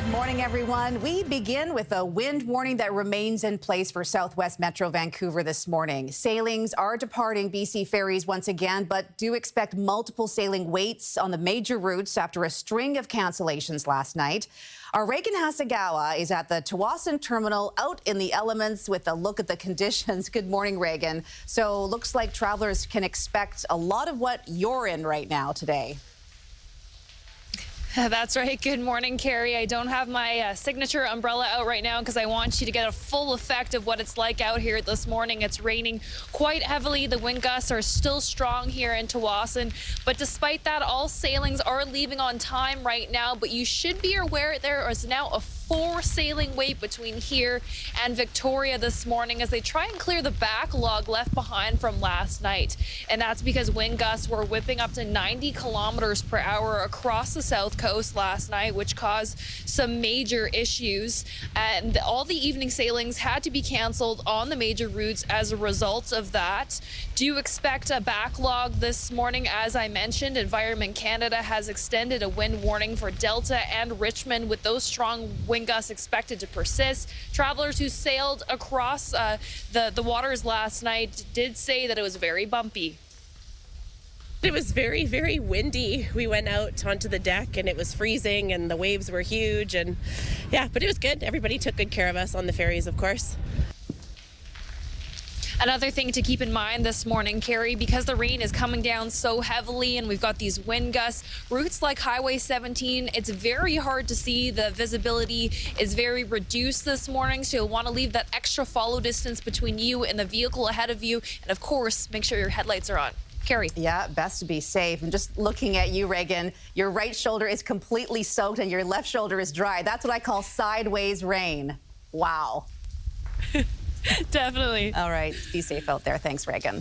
Good morning, everyone. We begin with a wind warning that remains in place for Southwest Metro Vancouver this morning. Sailings are departing BC Ferries once again, but do expect multiple sailing waits on the major routes after a string of cancellations last night. Our Reagan Hasagawa is at the Tsawwassen terminal out in the elements with a look at the conditions. Good morning, Reagan. So looks like travelers can expect a lot of what you're in right now today. That's right. Good morning, Carrie. I don't have my signature umbrella out right now because I want you to get a full effect of what it's like out here this morning. It's raining quite heavily. The wind gusts are still strong here in Tsawwassen. But despite that, all sailings are leaving on time right now. But you should be aware there is now a 4 sailing wait between here and Victoria this morning as they try and clear the backlog left behind from last night. And that's because wind gusts were whipping up to 90 kilometers per hour across the south coast last night, which caused some major issues. And all the evening sailings had to be canceled on the major routes as a result of that. Do expect a backlog this morning. As I mentioned, Environment Canada has extended a wind warning for Delta and Richmond, with those strong wind gusts expected to persist. Travelers who sailed across the waters last night did say that it was very bumpy. It was very, very windy. We went out onto the deck and it was freezing and the waves were huge, and yeah, but it was good. Everybody took good care of us on the ferries, of course. Another thing to keep in mind this morning, Carrie, because the rain is coming down so heavily and we've got these wind gusts, routes like Highway 17, it's very hard to see. The visibility is very reduced this morning, so you'll want to leave that extra follow distance between you and the vehicle ahead of you. And of course, make sure your headlights are on. Carrie. Yeah, best to be safe. And just looking at you, Reagan, your right shoulder is completely soaked and your left shoulder is dry. That's what I call sideways rain. Wow. Definitely. All right. Be safe out there. Thanks, Reagan.